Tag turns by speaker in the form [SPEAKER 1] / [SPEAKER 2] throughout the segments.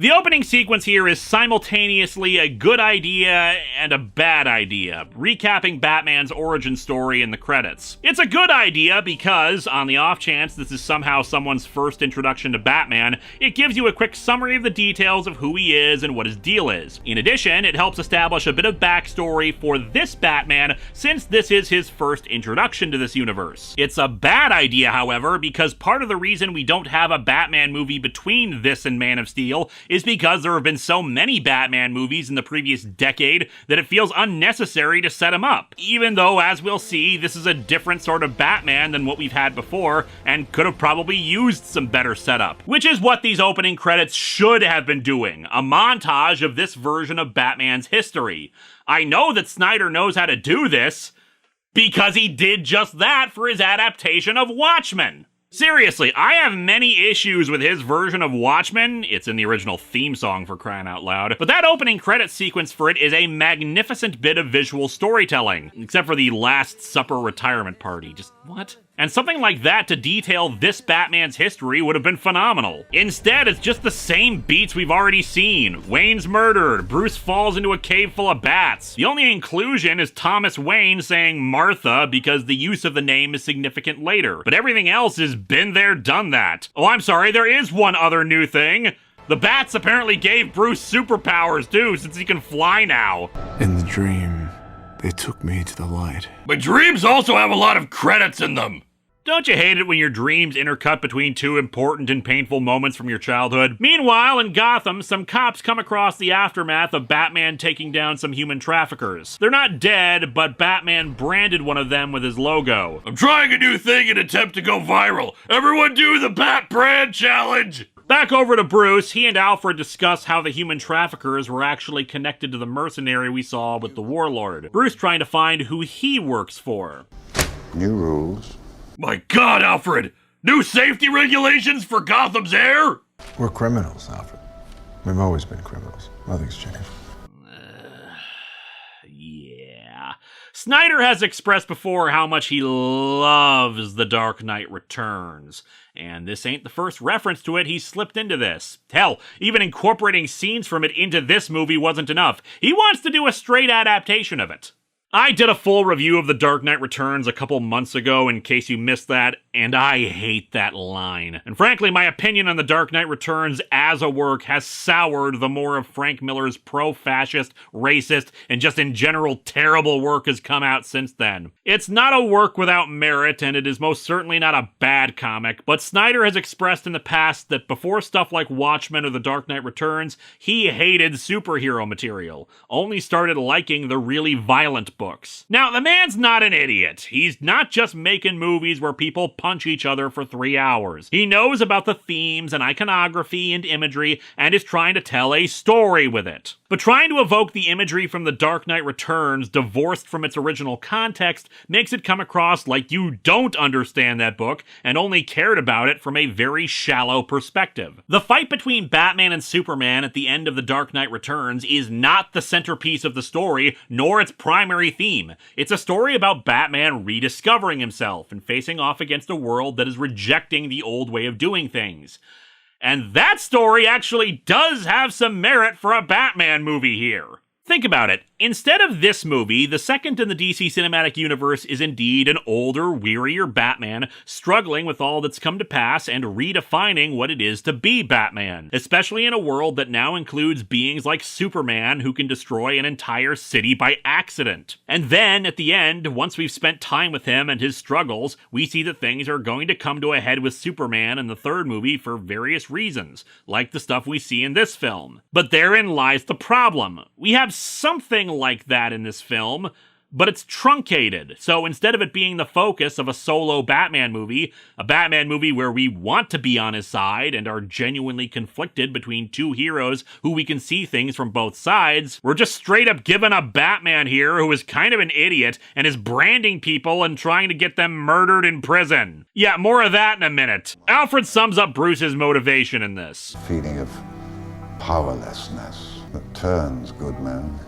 [SPEAKER 1] The opening sequence here is simultaneously a good idea and a bad idea, recapping Batman's origin story in the credits. It's a good idea because, on the off chance this is somehow someone's first introduction to Batman, it gives you a quick summary of the details of who he is and what his deal is. In addition, it helps establish a bit of backstory for this Batman, since this is his first introduction to this universe. It's a bad idea, however, because part of the reason we don't have a Batman movie between this and Man of Steel is because there have been so many Batman movies in the previous decade that it feels unnecessary to set him up. Even though, as we'll see, this is a different sort of Batman than what we've had before, and could have probably used some better setup. Which is what these opening credits should have been doing, a montage of this version of Batman's history. I know that Snyder knows how to do this, because he did just that for his adaptation of Watchmen. Seriously, I have many issues with his version of Watchmen. It's in the original theme song, for crying out loud. But that opening credit sequence for it is a magnificent bit of visual storytelling. Except for the Last Supper retirement party. Just what? And something like that to detail this Batman's history would have been phenomenal. Instead, it's just the same beats we've already seen. Wayne's murdered, Bruce falls into a cave full of bats. The only inclusion is Thomas Wayne saying Martha because the use of the name is significant later. But everything else has been there, done that. Oh, I'm sorry, there is one other new thing. The bats apparently gave Bruce superpowers too, since he can fly now.
[SPEAKER 2] In the dream, they took me to the light.
[SPEAKER 3] But dreams also have a lot of credits in them.
[SPEAKER 1] Don't you hate it when your dreams intercut between two important and painful moments from your childhood? Meanwhile, in Gotham, some cops come across the aftermath of Batman taking down some human traffickers. They're not dead, but Batman branded one of them with his logo.
[SPEAKER 3] I'm trying a new thing in an attempt to go viral. Everyone do the Bat Brand Challenge!
[SPEAKER 1] Back over to Bruce, he and Alfred discuss how the human traffickers were actually connected to the mercenary we saw with the Warlord. Bruce trying to find who he works for.
[SPEAKER 2] New rules.
[SPEAKER 3] My God, Alfred! New safety regulations for Gotham's air?
[SPEAKER 2] We're criminals, Alfred. We've always been criminals. Nothing's changed.
[SPEAKER 1] Yeah. Snyder has expressed before how much he loves The Dark Knight Returns. And this ain't the first reference to it he's slipped into this. Hell, even incorporating scenes from it into this movie wasn't enough. He wants to do a straight adaptation of it. I did a full review of The Dark Knight Returns a couple months ago in case you missed that, and I hate that line. And frankly, my opinion on The Dark Knight Returns as a work has soured the more of Frank Miller's pro-fascist, racist, and just in general terrible work has come out since then. It's not a work without merit, and it is most certainly not a bad comic, but Snyder has expressed in the past that before stuff like Watchmen or The Dark Knight Returns, he hated superhero material, only started liking the really violent books. Now, the man's not an idiot. He's not just making movies where people punch each other for 3 hours. He knows about the themes and iconography and imagery and is trying to tell a story with it. But trying to evoke the imagery from The Dark Knight Returns divorced from its original context makes it come across like you don't understand that book and only cared about it from a very shallow perspective. The fight between Batman and Superman at the end of The Dark Knight Returns is not the centerpiece of the story, nor its primary theme. It's a story about Batman rediscovering himself and facing off against a world that is rejecting the old way of doing things. And that story actually does have some merit for a Batman movie here. Think about it. Instead of this movie, the second in the DC Cinematic Universe is indeed an older, wearier Batman struggling with all that's come to pass and redefining what it is to be Batman, especially in a world that now includes beings like Superman who can destroy an entire city by accident. And then, at the end, once we've spent time with him and his struggles, we see that things are going to come to a head with Superman in the third movie for various reasons, like the stuff we see in this film. But therein lies the problem. We have something like that in this film, but it's truncated. So instead of it being the focus of a solo Batman movie, a Batman movie where we want to be on his side and are genuinely conflicted between two heroes who we can see things from both sides, we're just straight up given a Batman here who is kind of an idiot and is branding people and trying to get them murdered in prison. Yeah, more of that in a minute. Alfred sums up Bruce's motivation in this.
[SPEAKER 4] Feeling of powerlessness that turns good men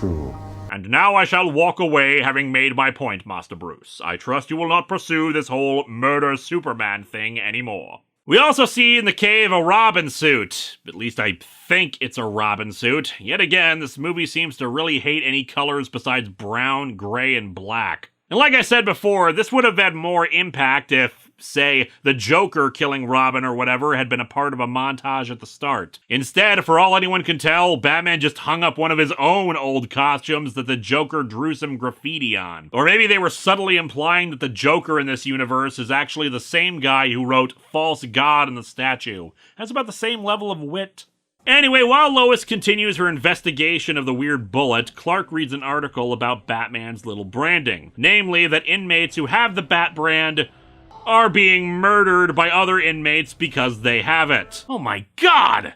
[SPEAKER 4] cruel.
[SPEAKER 1] And now I shall walk away having made my point, Master Bruce. I trust you will not pursue this whole murder Superman thing anymore. We also see in the cave a Robin suit. At least I think it's a Robin suit. Yet again, this movie seems to really hate any colors besides brown, gray, and black. And like I said before, this would have had more impact if, say, the Joker killing Robin or whatever had been a part of a montage at the start. Instead, for all anyone can tell, Batman just hung up one of his own old costumes that the Joker drew some graffiti on. Or maybe they were subtly implying that the Joker in this universe is actually the same guy who wrote False God in the statue. Has about the same level of wit. Anyway, while Lois continues her investigation of the weird bullet, Clark reads an article about Batman's little branding. Namely, that inmates who have the Bat brand are being murdered by other inmates because they have it. Oh my god!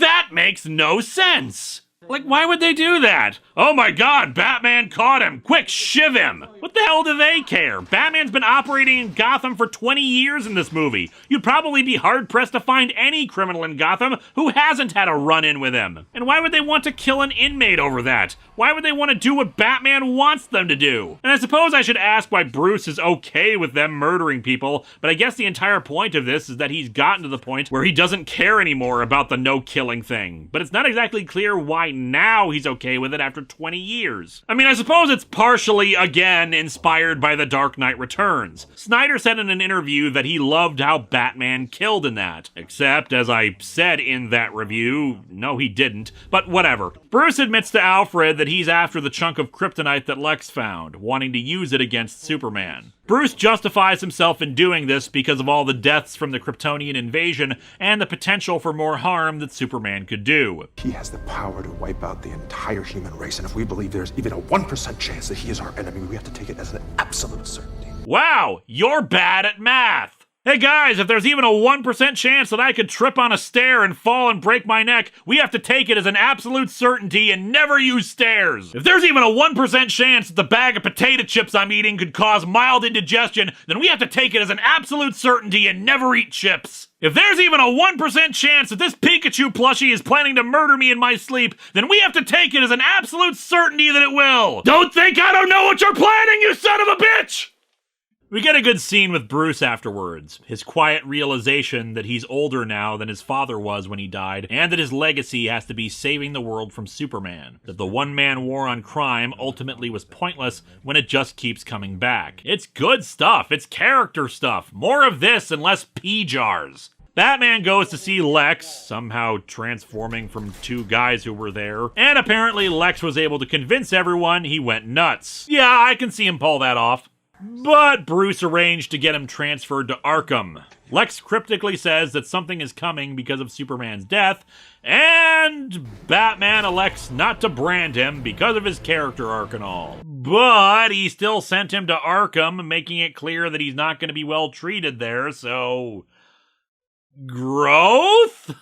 [SPEAKER 1] That makes no sense! Like, why would they do that? Oh my god, Batman caught him! Quick, shiv him! What the hell do they care? Batman's been operating in Gotham for 20 years in this movie. You'd probably be hard-pressed to find any criminal in Gotham who hasn't had a run-in with him. And why would they want to kill an inmate over that? Why would they want to do what Batman wants them to do? And I suppose I should ask why Bruce is okay with them murdering people, but I guess the entire point of this is that he's gotten to the point where he doesn't care anymore about the no-killing thing. But it's not exactly clear why now he's okay with it after 20 years. I mean, I suppose it's partially, again, inspired by The Dark Knight Returns. Snyder said in an interview that he loved how Batman killed in that. Except, as I said in that review, no he didn't, but whatever. Bruce admits to Alfred that he's after the chunk of kryptonite that Lex found, wanting to use it against Superman. Bruce justifies himself in doing this because of all the deaths from the Kryptonian invasion and the potential for more harm that Superman could do.
[SPEAKER 5] He has the power to wipe out the entire human race, and if we believe there's even a 1% chance that he is our enemy, we have to take it as an absolute certainty.
[SPEAKER 1] Wow, you're bad at math! Hey guys, if there's even a 1% chance that I could trip on a stair and fall and break my neck, we have to take it as an absolute certainty and never use stairs. If there's even a 1% chance that the bag of potato chips I'm eating could cause mild indigestion, then we have to take it as an absolute certainty and never eat chips. If there's even a 1% chance that this Pikachu plushie is planning to murder me in my sleep, then we have to take it as an absolute certainty that it will. Don't think I don't know what you're planning, you son of a bitch! We get a good scene with Bruce afterwards. His quiet realization that he's older now than his father was when he died, and that his legacy has to be saving the world from Superman. That the one-man war on crime ultimately was pointless when it just keeps coming back. It's good stuff. It's character stuff. More of this and less pea jars. Batman goes to see Lex, somehow transforming from two guys who were there, and apparently Lex was able to convince everyone he went nuts. Yeah, I can see him pull that off. But Bruce arranged to get him transferred to Arkham. Lex cryptically says that something is coming because of Superman's death, and Batman elects not to brand him because of his character arc and all. But he still sent him to Arkham, making it clear that he's not going to be well treated there, so... growth?